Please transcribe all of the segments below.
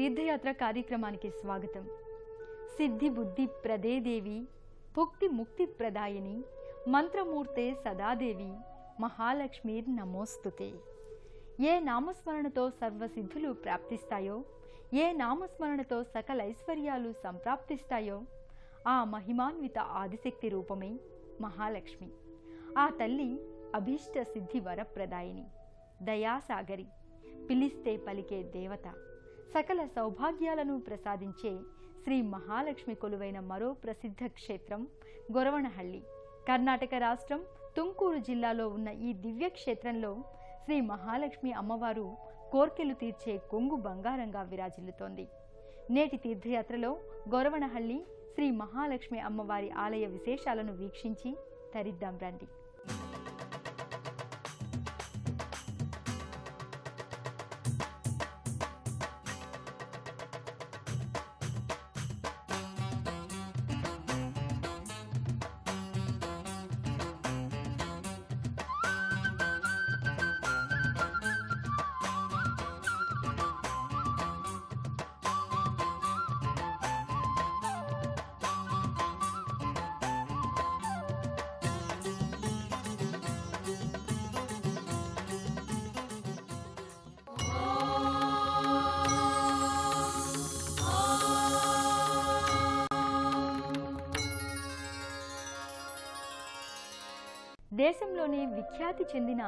తీర్థయాత్ర కార్యక్రమానికి స్వాగతం. సిద్ధి బుద్ధి ప్రదే దేవి, భుక్తి ముక్తి ప్రదాయిని, మంత్రమూర్తే సదాదేవి, మహాలక్ష్మీర్ నమోస్తుతే. ఏ నామస్మరణతో సర్వసిద్ధులు ప్రాప్తిస్తాయో, ఏ నామస్మరణతో సకల ఐశ్వర్యాలు సంప్రాప్తిస్తాయో ఆ మహిమాన్విత ఆదిశక్తి రూపమే మహాలక్ష్మి. ఆ తల్లి అభీష్ట సిద్ధి వరప్రదాయిని, దయాసాగరి, పిలిస్తే పలికే దేవత, సకల సౌభాగ్యాలను ప్రసాదించే శ్రీ మహాలక్ష్మి కొలువైన మరో ప్రసిద్ధ క్షేత్రం గొరవణహళ్ళి. కర్ణాటక రాష్ట్రం తుంకూరు జిల్లాలో ఉన్న ఈ దివ్య క్షేత్రంలో శ్రీ మహాలక్ష్మి అమ్మవారు కోర్కెలు తీర్చే కొంగు బంగారంగా విరాజిల్లుతోంది. నేటి తీర్థయాత్రలో గొరవణహళ్ళి శ్రీ మహాలక్ష్మి అమ్మవారి ఆలయ విశేషాలను వీక్షించి తరిద్దాం రండి. దేశంలోనే విఖ్యాతి చెందిన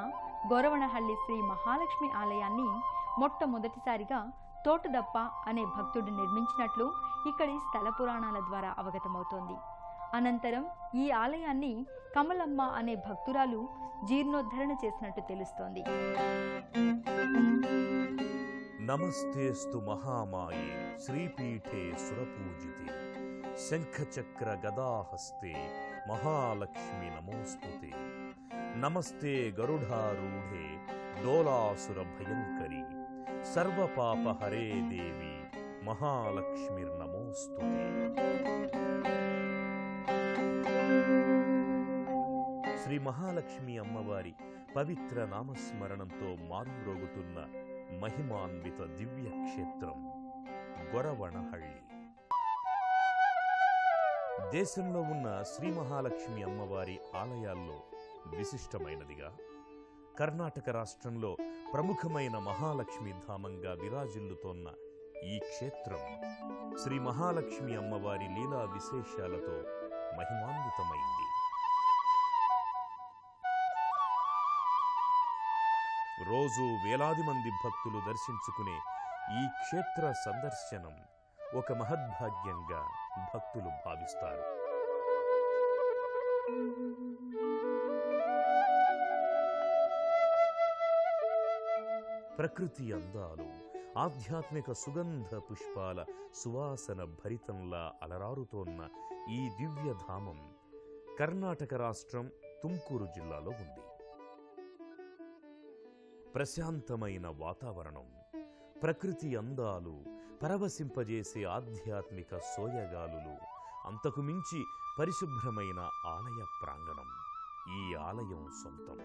గొరవణహళ్ళి శ్రీ మహాలక్ష్మి ఆలయాన్ని మొట్టమొదటిసారిగా తోటదప్ప అనే భక్తుడు నిర్మించినట్లు ఇక్కడి స్థల పురాణాల ద్వారా అవగతమవుతోంది. అనంతరం ఈ ఆలయాన్ని కమలమ్మ అనే భక్తురాలు జీర్ణోద్ధరణ చేసినట్టు తెలుస్తోంది. నమస్తేస్తు మహామాయే శ్రీపీఠే సురపూజితే, శంఖచక్ర గదాహస్తే మహాలక్ష్మి నమోస్తుతే. నమస్తే గరుడారూఢే డోలాసుర భయంకరి, సర్వపాపహరే దేవి మహాలక్ష్మిర్నమోస్తుతే. శ్రీ మహాలక్ష్మి అమ్మవారి పవిత్ర నామస్మరణంతో మారుమ్రోగుతున్న మహిమాన్విత దివ్య క్షేత్రం గొరవణహళ్ళి. దేశంలో ఉన్న శ్రీ మహాలక్ష్మి అమ్మవారి ఆలయాల్లో విశిష్టమైనదిగా, కర్ణాటక రాష్ట్రంలో ప్రముఖమైన మహాలక్ష్మి ధామంగా విరాజిల్లుతోన్న ఈ క్షేత్రం శ్రీ మహాలక్ష్మి అమ్మవారి లీలా విశేషాలతో మహిమాన్వితమైంది. రోజు వేలాది మంది భక్తులు దర్శించుకునే ఈ క్షేత్ర సందర్శనం ఒక మహద్భాగ్యంగా భక్తులు భావిస్తారు. ప్రకృతి అందాలు, ఆధ్యాత్మిక సుగంధ పుష్పాల సువాసన భరితంలా అలరారుతోన్న ఈ దివ్యధామం కర్ణాటక రాష్ట్రం తుంకూరు జిల్లాలో ఉంది. ప్రశాంతమైన వాతావరణం, ప్రకృతి అందాలు, పరవశింపజేసే ఆధ్యాత్మిక సోయగాలులు, అంతకు మించి పరిశుభ్రమైన ఆలయ ప్రాంగణం ఈ ఆలయం సొంతం.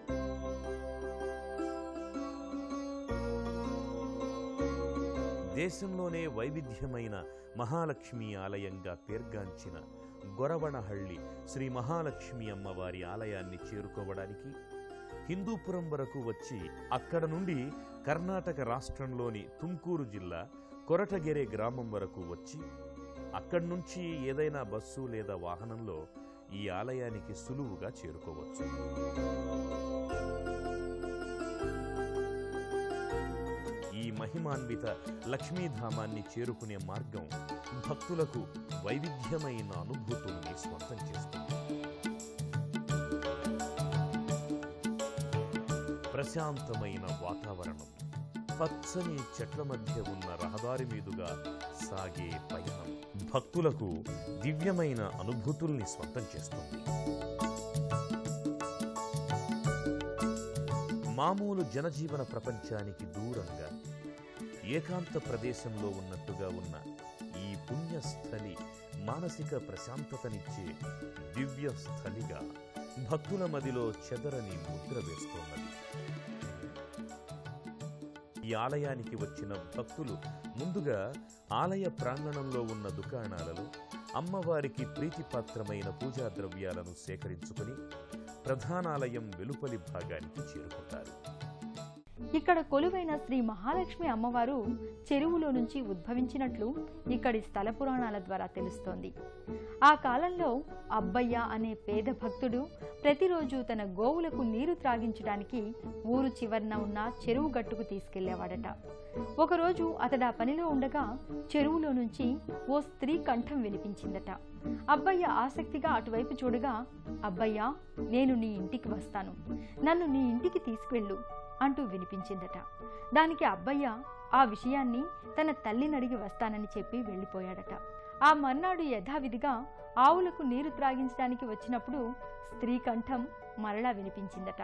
దేశంలోనే వైవిధ్యమైన మహాలక్ష్మి ఆలయంగా పేర్గాంచిన గొరవణహళ్ళి శ్రీ మహాలక్ష్మి అమ్మవారి ఆలయాన్ని చేరుకోవడానికి హిందూపురం వరకు వచ్చి అక్కడ నుండి కర్ణాటక రాష్ట్రంలోని తుంకూరు జిల్లా కొరటగెరే గ్రామం వరకు వచ్చి అక్కడి నుంచి ఏదైనా బస్సు లేదా వాహనంలో ఈ ఆలయానికి సులువుగా చేరుకోవచ్చు. ఈ మహిమాన్విత లక్ష్మీధామాన్ని చేరుకునే మార్గం భక్తులకు వైవిధ్యమైన అనుభూతుల్ని స్వంతం చేస్తుంది. ప్రశాంతమైన వాతావరణం, పచ్చని చెట్ల మధ్య ఉన్న రహదారి మీదుగా సాగే పయనం భక్తులకు దివ్యమైన అనుభూతుల్ని స్వంతం చేస్తుంది. మామూలు జనజీవన ప్రపంచానికి దూరంగా ఏకాంత ప్రదేశంలో ఉన్నట్టుగా ఉన్న ఈ పుణ్యస్థలి మానసిక ప్రశాంతతనిచ్చే దివ్య స్థలిగా భక్తుల మదిలో చెదరని ముద్ర వేస్తున్నది. ఈ ఈ ఆలయానికి వచ్చిన భక్తులు ముందుగా ఆలయ ప్రాంగణంలో ఉన్న దుకాణాలలో అమ్మవారికి ప్రీతిపాత్రమైన పూజా ద్రవ్యాలను సేకరించుకుని ప్రధానాలయం వెలుపలి భాగానికి చేరుకుంటారు. ఇక్కడ కొలువైన శ్రీ మహాలక్ష్మి అమ్మవారు చెరువులో నుంచి ఉద్భవించినట్లు ఇక్కడి స్థల పురాణాల ద్వారా తెలుస్తోంది. ఆ కాలంలో అబ్బయ్య అనే పేద భక్తుడు ప్రతిరోజు తన గోవులకు నీరు త్రాగించడానికి ఊరు చివరన ఉన్న చెరువు గట్టుకు తీసుకెళ్లేవాడట. ఒకరోజు అతడు ఆ పనిలో ఉండగా చెరువులో నుంచి ఓ స్త్రీ కంఠం వినిపించిందట. అబ్బయ్య ఆసక్తిగా అటువైపు చూడగా, అబ్బయ్య, నేను నీ ఇంటికి వస్తాను, నన్ను నీ ఇంటికి తీసుకెళ్ళు అంటూ వినిపించిందట. దానికి అబ్బయ్య ఆ విషయాన్ని తన తల్లిని అడిగి వస్తానని చెప్పి వెళ్ళిపోయాడట. ఆ మర్నాడు యథావిధిగా ఆవులకు నీరు త్రాగించడానికి వచ్చినప్పుడు స్త్రీ కంఠం మరలా వినిపించిందట.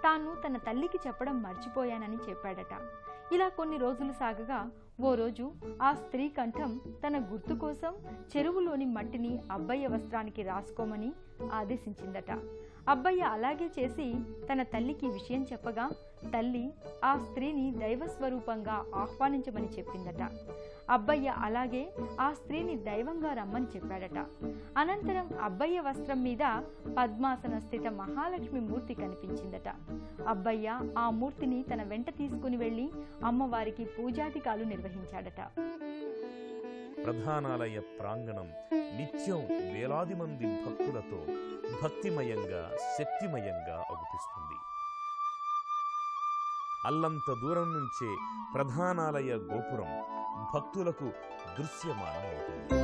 తాను తన తల్లికి చెప్పడం మర్చిపోయానని చెప్పాడట. ఇలా కొన్ని రోజులు సాగగా ఓ రోజు ఆ స్త్రీ కంఠం తన గుర్తు కోసం చెరువులోని మట్టిని అబ్బయ్య వస్త్రానికి రాసుకోమని ఆదేశించిందట. అబ్బయ్య అలాగే చేసి తన తల్లికి విషయం చెప్పగా తల్లి ఆ స్త్రీని దైవస్వరూపంగా ఆహ్వానించమని చెప్పిందట. అబ్బయ్య అలాగే ఆ స్త్రీని దైవంగా రమ్మని చెప్పాడట. అనంతరం అబ్బయ్య వస్త్రం మీద పద్మాసన స్థిత మహాలక్ష్మి మూర్తి కనిపించిందట. అబ్బయ్య ఆ మూర్తిని తన వెంట తీసుకుని వెళ్లి అమ్మవారికి పూజాధికాలు నిర్వహించాడట. ప్రధానాలయ ప్రాంగణం నిత్యం వేలాది మంది భక్తులతో భక్తిమయంగా, శక్తిమయంగా అగుపిస్తుంది. అల్లంత దూరం నుంచే ప్రధానాలయ గోపురం భక్తులకు దృశ్యమానమవుతుంది.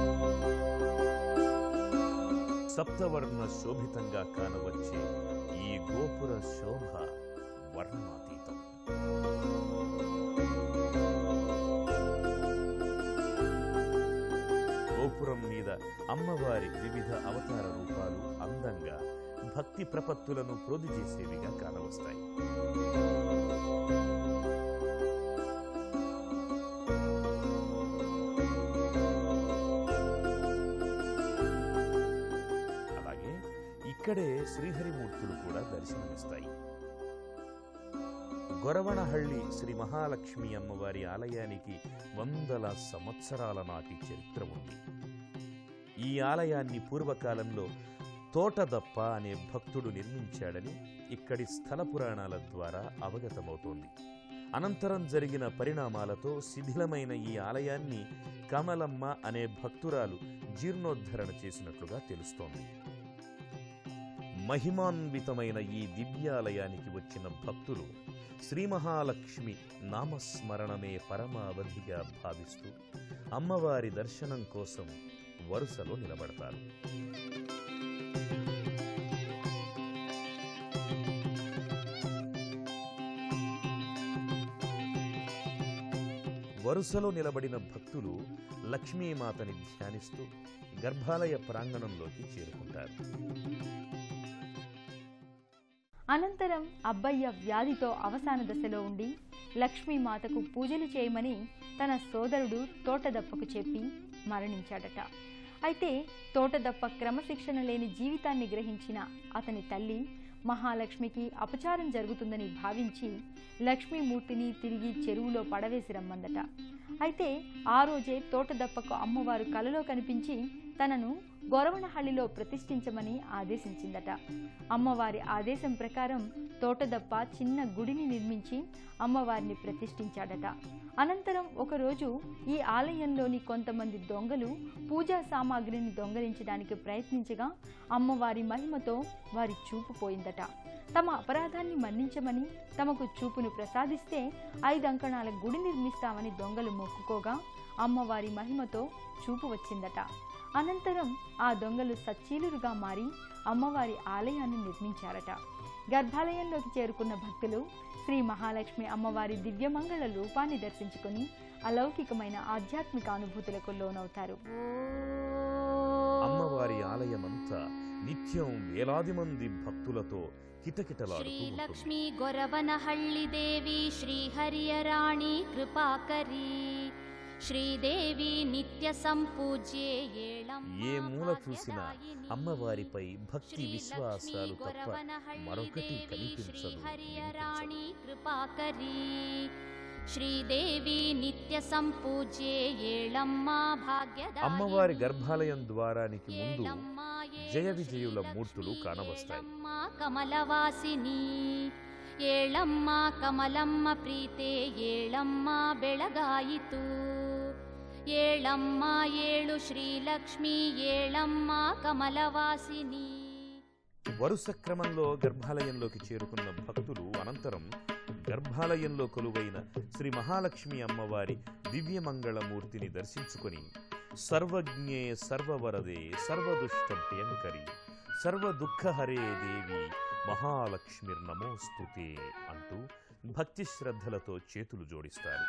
సప్తవర్ణ శోభితంగా కానవచ్చే ఈ గోపుర శోభ వర్ణనాతీతం. గోపురం మీద అమ్మవారి వివిధ అవతార రూపాలు అందంగా భక్తి ప్రపత్తులను ప్రోది చేసేవిగా కానవస్తాయి. అలాగే ఇక్కడే శ్రీహరిమూర్తులు కూడా దర్శనమిస్తాయి. గొరవనహళ్లి శ్రీ మహాలక్ష్మి అమ్మవారి ఆలయానికి వందల సంవత్సరాల నాటి చరిత్ర ఉంది. ఈ ఆలయాన్ని పూర్వకాలంలో తోటదప్ప అనే భక్తుడు నిర్మించాడని ఇక్కడి స్థల పురాణాల ద్వారా అవగతమవుతోంది. అనంతరం జరిగిన పరిణామాలతో శిథిలమైన ఈ ఆలయాన్ని కమలమ్మ అనే భక్తురాలు జీర్ణోద్ధరణ చేసినట్లుగా తెలుస్తోంది. మహిమాన్వితమైన ఈ దివ్యాలయానికి వచ్చిన భక్తులు శ్రీ మహాలక్ష్మి నామస్మరణమే పరమావధిగా భావిస్తూ అమ్మవారి దర్శనం కోసం వరుసలో నిలబడతారు. వరుసలో నిలబడిన భక్తులు లక్ష్మీమాతని ధ్యానిస్తూ గర్భాలయ ప్రాంగణంలోకి చేరుకుంటారు. అనంతరం అబ్బయ్య వ్యాధితో అవసాన దశలో ఉండి లక్ష్మీమాతకు పూజలు చేయమని తన సోదరుడు తోటదప్పకు చెప్పి మరణించాడట. అయితే తోటదప్ప క్రమశిక్షణ లేని జీవితాన్ని గ్రహించిన అతని తల్లి మహాలక్ష్మికి అపచారం జరుగుతుందని భావించి లక్ష్మీమూర్తిని తిరిగి చెరువులో పడవేసి రమ్మందట. అయితే ఆ రోజే తోటదప్పకు అమ్మవారు కలలో కనిపించి తనను గొరవనహళ్లిలో ప్రతిష్ఠించమని ఆదేశించిందట. అమ్మవారి ఆదేశం ప్రకారం తోటదప్ప చిన్న గుడిని నిర్మించి అమ్మవారిని ప్రతిష్ఠించాడట. అనంతరం ఒకరోజు ఈ ఆలయంలోని కొంతమంది దొంగలు పూజా సామాగ్రిని దొంగలించడానికి ప్రయత్నించగా అమ్మవారి మహిమతో వారి చూపు పోయిందట. తమ అపరాధాన్ని మన్నించమని తమకు చూపును ప్రసాదిస్తే 5 అంకణాల గుడి నిర్మిస్తామని దొంగలు మొక్కుకోగా అమ్మవారి మహిమతో చూపు వచ్చిందట. అనంతరం ఆ దొంగలు సచ్చీలురుగా మారి అమ్మవారి ఆలయాన్ని నిర్మించారట. గర్భాలయంలోకి చేరుకున్న భక్తులు శ్రీ మహాలక్ష్మి అమ్మవారి దివ్యమంగళ రూపాన్ని దర్శించుకుని అలౌకికమైన ఆధ్యాత్మిక అనుభూతులకు లోనవుతారు. అమ్మవారి ఆలయమంతా నిత్యం వేలాది మంది భక్తులతో కిటకిటలాడుతూ ఉంటుంది. లక్ష్మీ గొరవనహళ్లి దేవి శ్రీహరియరాణి కృపాకరి శ్రీదేవి నిత్య సంపూజ్యే ఏ మూల చూసినా అమ్మవారిపై భక్తి విశ్వాసాలు తప్ప మరొకటి కనిపించదు. హరియరాణి కృపాకరి శ్రీదేవి నిత్య సంపూజ్యే ఏళమ్మ భాగ్యదాయిని. అమ్మవారి గర్భాలయం ద్వారానికి ముందు జయ విజయుల మూర్తులు కానవస్తాయి. కమలవాసిని ఏళమ్మ కమలమ్మ ప్రీతే ఏళమ్మ ಬೆಳಗಾಯಿತು ఏళమ్మ ఏಳು శ్రీలక్ష్మి ఏళమ్మ కమలవాసిని. వరుస క్రమంలో గర్భాలయంలోకి చేరుకున్న భక్తులు అనంతరం గర్భాలయంలో కొలువైన శ్రీ మహాలక్ష్మి అమ్మవారి దివ్యమంగళమూర్తిని దర్శించుకొని సర్వజ్ఞే సర్వవరదే సర్వదుష్ట భయంకరి సర్వదుఃఖహరే దేవి మహాలక్ష్మిర్నమోస్తుతే అంటూ భక్తి శ్రద్ధలతో చేతులు జోడిస్తారు.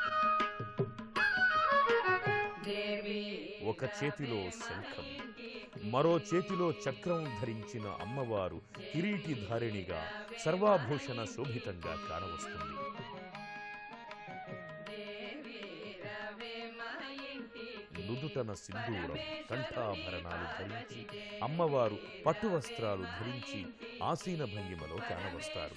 ఒక చేతిలో శంఖం, మరో చేతిలో చక్రం ధరించిన అమ్మవారు కిరీటిధారిణిగా సర్వాభూషణ శోభితంగా కానవస్తుంది. నుదుటన సింధూరం, కంఠాభరణాలు ధరించి అమ్మవారు పట్టు వస్త్రాలు ధరించి ఆసీన భంగిమలో కానవస్తారు.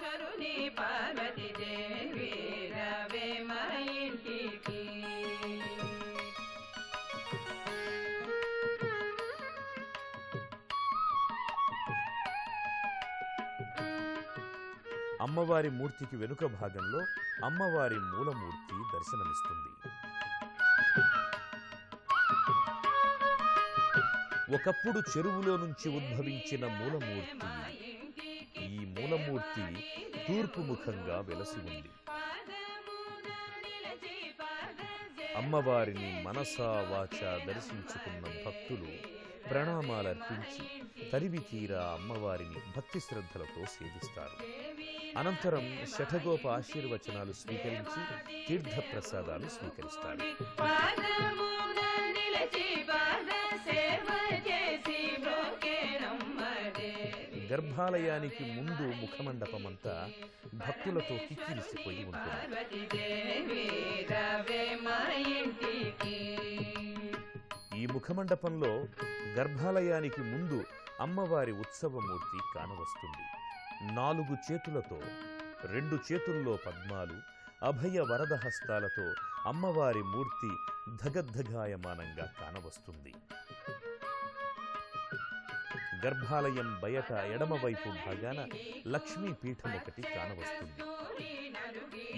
అమ్మవారి మూర్తికి వెనుక భాగంలో అమ్మవారి మూలమూర్తి దర్శనమిస్తుంది. ఒకప్పుడు చెరువులో నుంచి ఉద్భవించిన మూలమూర్తి. ఈ మూలమూర్తి తూర్పు ముఖంగా వెలసి ఉంది. అమ్మవారిని మనసా వాచా దర్శించుకున్న భక్తులు ప్రణామాలర్పించి తరివి తీరా అమ్మవారిని భక్తి శ్రద్ధలతో సేవిస్తారు. అనంతరం శఠగోప ఆశీర్వచనాలు స్వీకరించి తీర్థ ప్రసాదాలు స్వీకరిస్తారు. గర్భాలయానికి ముందు ముఖమండపమంతా భక్తులతో కిక్కిరిసిపోయి ఉంటుంది. ఈ ముఖమండపంలో గర్భాలయానికి ముందు అమ్మవారి ఉత్సవమూర్తి కానవస్తుంది. 4 చేతులతో 2 చేతుల్లో పద్మాలు, అభయ వరద హస్తాలతో అమ్మవారి మూర్తి ధగద్ధగాయమానంగా కానవస్తుంది. గర్భాలయం బయట ఎడమవైపు భాగాన లక్ష్మీ పీఠం ఒకటి కానవస్తుంది.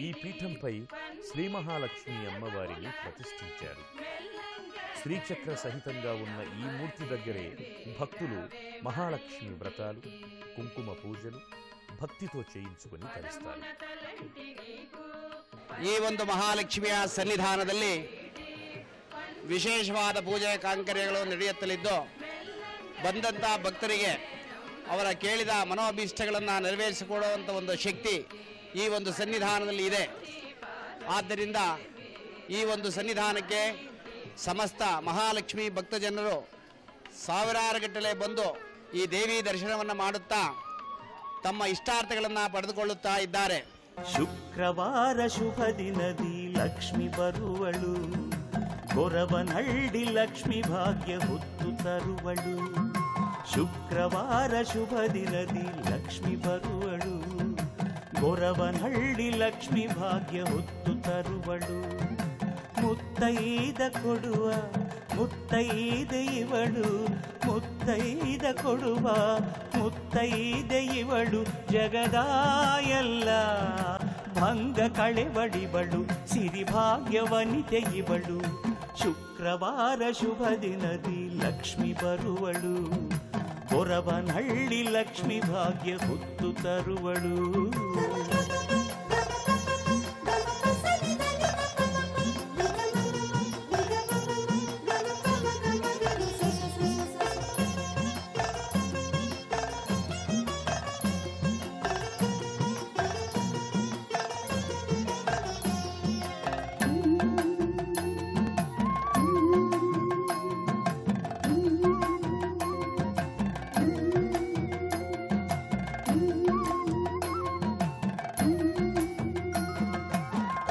ఈ పీఠంపై శ్రీ మహాలక్ష్మి అమ్మవారిని ప్రతిష్ఠించారు. శ్రీచక్ర సహితంగా ఉన్న ఈ మూర్తి దగ్గరే భక్తులు మహాలక్ష్మి వ్రతాలు, కుంకుమ పూజలు భక్తితో చేయించుకొని తరిస్తారు. ಈ ಒಂದು ಮಹಾಲಕ್ಷ್ಮಿಯ ಸನ್ನಿಧಾನದಲ್ಲಿ ವಿಶೇಷವಾದ ಪೂಜೆ ಕಾಂಕರ್ಯಗಳು ನಡೆಯುತ್ತಲಿದ್ದು ಬಂದಂಥ ಭಕ್ತರಿಗೆ ಅವರ ಕೇಳಿದ ಮನೋಭೀಷ್ಟಗಳನ್ನು ನೆರವೇರಿಸಿಕೊಡುವಂಥ ಒಂದು ಶಕ್ತಿ ಈ ಒಂದು ಸನ್ನಿಧಾನದಲ್ಲಿ ಇದೆ. ಆದ್ದರಿಂದ ಈ ಒಂದು ಸನ್ನಿಧಾನಕ್ಕೆ ಸಮಸ್ತ ಮಹಾಲಕ್ಷ್ಮಿ ಭಕ್ತಜನರು ಸಾವಿರಾರು ಗಟ್ಟಲೆ ಬಂದು ಈ ದೇವಿ ದರ್ಶನವನ್ನು ಮಾಡುತ್ತಾ ತಮ್ಮ ಇಷ್ಟಾರ್ಥಗಳನ್ನು ಪಡೆದುಕೊಳ್ಳುತ್ತಾ ಇದ್ದಾರೆ. ಶುಕ್ರವಾರ ಶುಭ ದಿನದಿ ಲಕ್ಷ್ಮಿ ಬರುವಳು, ಗೊರವನಹಳ್ಳಿ ಲಕ್ಷ್ಮಿ ಭಾಗ್ಯ ಹೊತ್ತು ತರುವಳು. ಶುಕ್ರವಾರ ಶುಭ ದಿನದಿ ಲಕ್ಷ್ಮಿ ಬರುವಳು, ಗೊರವನಹಳ್ಳಿ ಲಕ್ಷ್ಮಿ ಭಾಗ್ಯ ಹೊತ್ತು ತರುವಳು. ಮುತ್ತೈದ ಕೊಡುವ ಮುತ್ತೈದೆ ಇವಳು, ಮುತ್ತೈದ ಕೊಡುವ ಮುತ್ತೈದೆ ಇವಳು. ಜಗದ ಎಲ್ಲ ಭಂಗ ಕಳೆವಡಿವಳು, ಸಿರಿಭಾಗ್ಯವನಿತೆ ಇವಳು. ಶುಕ್ರವಾರ ಶುಭ ದಿನದಿ ಲಕ್ಷ್ಮಿ ಬರುವಳು, ಗೊರವನಹಳ್ಳಿ ಲಕ್ಷ್ಮಿ ಭಾಗ್ಯ ಹೊತ್ತು ತರುವಳು.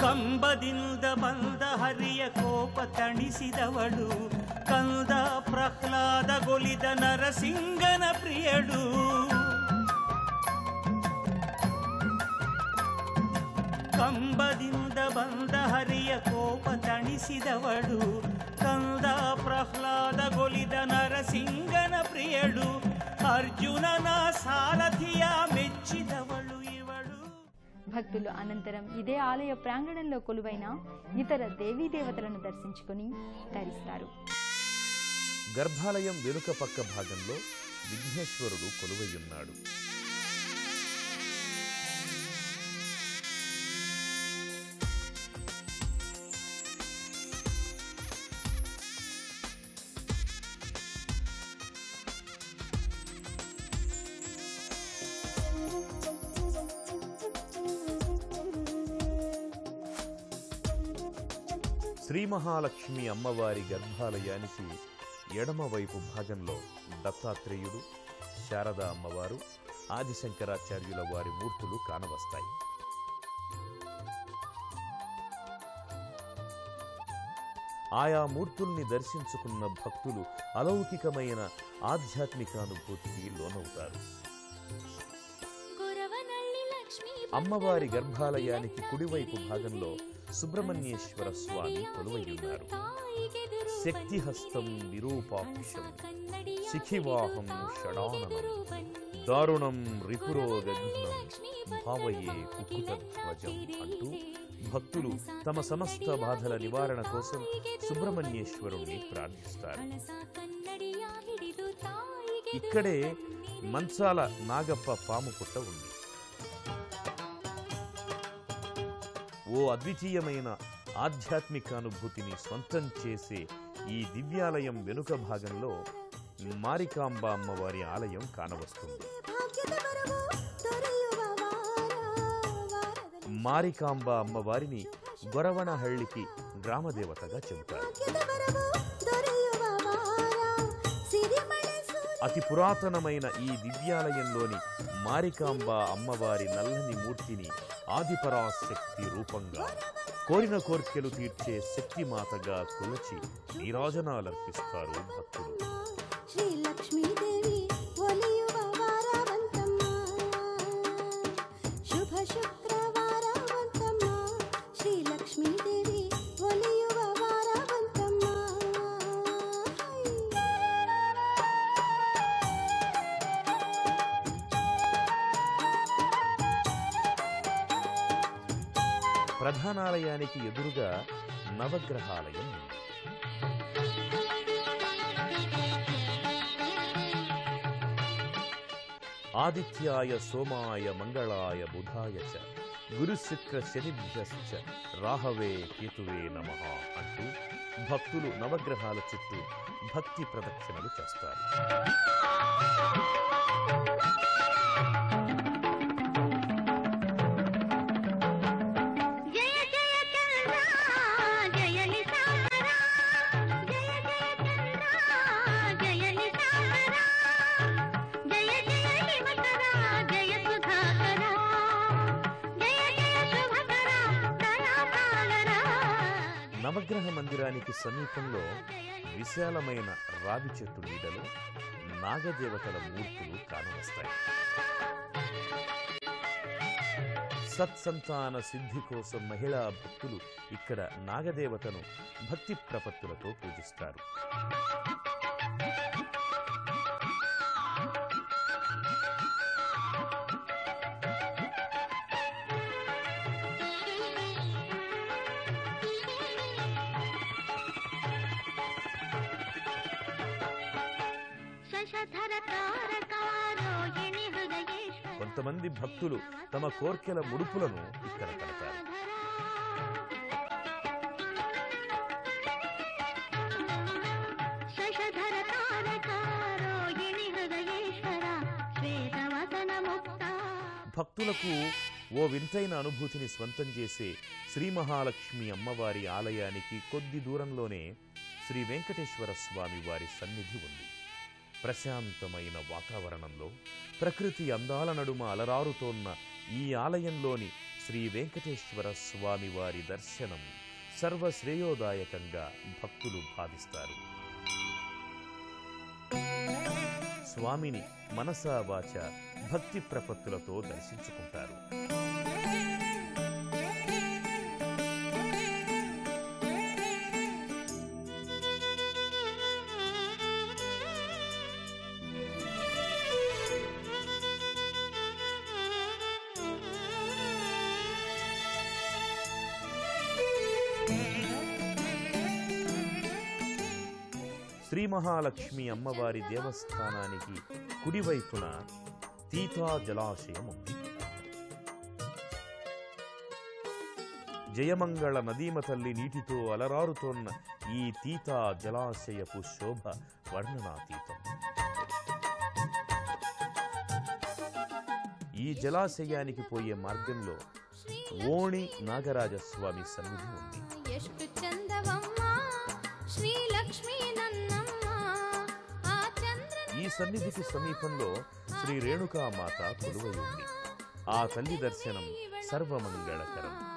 ಕಂಬದಿಂದ ಬಂದ ಹರಿಯ ಕೋಪ ತಣಿಸಿದವಳು, ಕಂದ ಪ್ರಹ್ಲಾದ ಗೊಲಿದ ನರಸಿಂಗನ ಪ್ರಿಯಳು. ಕಂಬದಿಂದ ಬಂದ ಹರಿಯ ಕೋಪ ತಣಿಸಿದವಳು, ಕಂದ ಪ್ರಹ್ಲಾದಗೊಲಿದ ನರಸಿಂಗನ ಪ್ರಿಯಳು, ಅರ್ಜುನನ ಸಾರಥಿಯ ಮೆಚ್ಚಿದವಳು ಇವಳು. భక్తులు అనంతరం ఇదే ఆలయ ప్రాంగణంలో కొలువైన ఇతర దేవీ దేవతలను దర్శించుకుని తరిస్తారు. గర్భాలయం వెనుక పక్క భాగంలో విఘ్నేశ్వరుడు కొలువయ్యున్నాడు. శ్రీ మహాలక్ష్మి అమ్మవారి గర్భాలయానికి ఎడమవైపు భాగంలో దత్తాత్రేయుడు, శారదా అమ్మవారు, ఆదిశంకరాచార్యుల వారి మూర్తులు కానవస్తాయి. ఆయా మూర్తుల్ని దర్శించుకున్న భక్తులు అలౌకికమైన ఆధ్యాత్మికానుభూతికి లోనవుతారు. అమ్మవారి గర్భాలయానికి కుడివైపు భాగంలో సుబ్రహ్మణ్యేశ్వర స్వామి కొలువయ్యున్నారు. శక్తిహస్తం విరూపాక్షం శిఖివాహం షడాననం దారుణం రిపురోగఘ్నం భావయే కుక్కుటధ్వజం అంటూ భక్తులు తమ సమస్త బాధల నివారణ కోసం సుబ్రహ్మణ్యేశ్వరుణ్ణి ప్రార్థిస్తారు. ఇక్కడే మంచాల నాగప్ప పాము పుట్ట ఉంది. ఓ అద్వితీయమైన ఆధ్యాత్మిక అనుభూతిని సొంతం చేసే ఈ దివ్యాలయం వెనుక భాగంలో మారికాంబ అమ్మవారి ఆలయం కానవస్తుంది. మారికాంబ అమ్మవారిని గొరవనహళ్లికి గ్రామదేవతగా చెబుతారు. అతి పురాతనమైన ఈ దివ్యాలయంలోని మారికాంబ అమ్మవారి నల్లని మూర్తిని ఆదిపరాశక్తి రూపంగా, కోరిన కోర్కెలు తీర్చే శక్తిమాతగా కొలచి నీరాజనాలర్పిస్తారు భక్తులు. ప్రధానాలయానికి ఎదురుగా నవగ్రహాలయం ఉంది. ఆదిత్యాయ సోమాయ మంగళాయ బుధాయ చ గురు శుక్ర శనిభ్యశ్చ రాహవే కేతువే నమః అంటూ భక్తులు నవగ్రహాల చుట్టూ భక్తి ప్రదక్షిణలు చేస్తారు. నవగ్రహ మందిరానికి సమీపంలో విశాలమైన రావి చెట్టు నీడలో నాగదేవతల మూర్తులు కానవస్తాయి. సత్సంతాన సిద్ధి కోసం మహిళా భక్తులు ఇక్కడ నాగదేవతను భక్తి ప్రపత్తులతో పూజిస్తారు. కొంతమంది భక్తులు తమ కోర్కెల ముడుపులను ఇక్కడ కడతారు. భక్తులకు ఓ వింతైన అనుభూతిని స్వంతం చేసే శ్రీ మహాలక్ష్మి అమ్మవారి ఆలయానికి కొద్ది దూరంలోనే శ్రీ వెంకటేశ్వర స్వామి వారి సన్నిధి ఉంది. ప్రశాంతమైన వాతావరణంలో ప్రకృతి అందాల నడుమ అలరారుతోన్న ఈ ఆలయంలోని శ్రీ వెంకటేశ్వర స్వామి వారి దర్శనం సర్వశ్రేయోదాయకంగా భక్తులు భావిస్తారు. స్వామిని మనసా వాచ భక్తి ప్రపత్తులతో దర్శించుకుంటారు. శ్రీ మహాలక్ష్మి అమ్మవారి దేవస్థానానికి కుడివైపున తీతా జలాశయం ఉంది. జయమంగళ నదీమ తల్లి నీటితో అలరారుతోన్న ఈ తీతా జలాశయపు శోభ వర్ణనాతీతం. ఈ జలాశయానికి పోయే మార్గంలో ఓణి నాగరాజస్వామి సన్నిధి ఉంది. ఈ సన్నిధికి సమీపంలో శ్రీ రేణుకామాత కొలువై ఉంది. ఆ తల్లి దర్శనం సర్వమంగళకరం.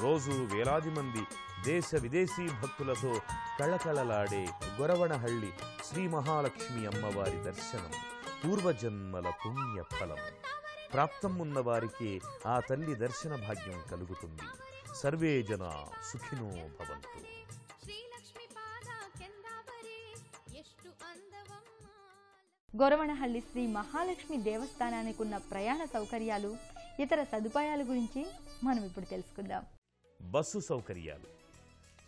రోజు వేలాది మంది దేశ విదేశీ భక్తులతో కళకళలాడే గొరవణహళ్ళి శ్రీ మహాలక్ష్మి అమ్మవారి దర్శనం పూర్వజన్మల పుణ్యఫలం. ప్రాప్తం ఉన్న వారికి ఆ తల్లి దర్శన భాగ్యం కలుగుతుంది. సర్వే జనా సుఖినో భవంతు. గొరవణహళ్ళి శ్రీ మహాలక్ష్మి దేవస్థానానికి ఉన్న ప్రయాణ సౌకర్యాలు, ఇతర సదుపాయాల గురించి మనం ఇప్పుడు తెలుసుకుందాం. బస్సు సౌకర్యాలు.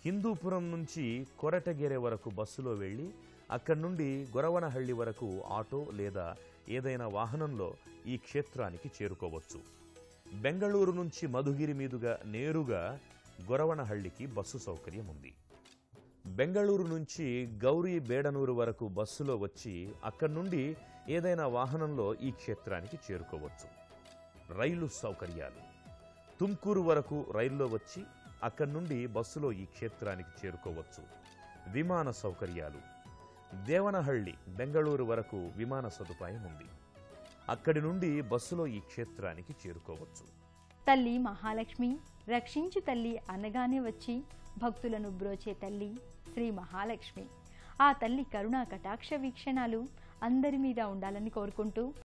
హిందూపురం నుంచి కొరటగెరె వరకు బస్సులో వెళ్ళి అక్కడి నుండి గొరవణహళ్ళి వరకు ఆటో లేదా ఏదైనా వాహనంలో ఈ క్షేత్రానికి చేరుకోవచ్చు. బెంగళూరు నుంచి మధుగిరి మీదుగా నేరుగా గొరవణహళ్ళికి బస్సు సౌకర్యం ఉంది. బెంగళూరు నుంచి గౌరీ బేడనూరు వరకు బస్సులో వచ్చి అక్కడి నుండి ఏదైనా వాహనంలో ఈ క్షేత్రానికి చేరుకోవచ్చు. రైలు సౌకర్యాలు. తుమ్కూరు వరకు రైల్లో వచ్చి అక్కడి నుండి బస్సులో ఈ క్షేత్రానికి చేరుకోవచ్చు. విమాన సౌకర్యాలు. దేవనహళ్ళి బెంగళూరు వరకు విమాన సదుపాయం ఉంది. అక్కడి నుండి బస్సులో ఈ క్షేత్రానికి చేరుకోవచ్చు. తల్లి మహాలక్ష్మి రక్షించు తల్లి అనగానే వచ్చి భక్తులను బ్రోచే తల్లి శ్రీ మహాలక్ష్మి. ఆ తల్లి కరుణా కటాక్ష వీక్షణాలు అందరి మీద ఉండాలని కోరుకుంటూ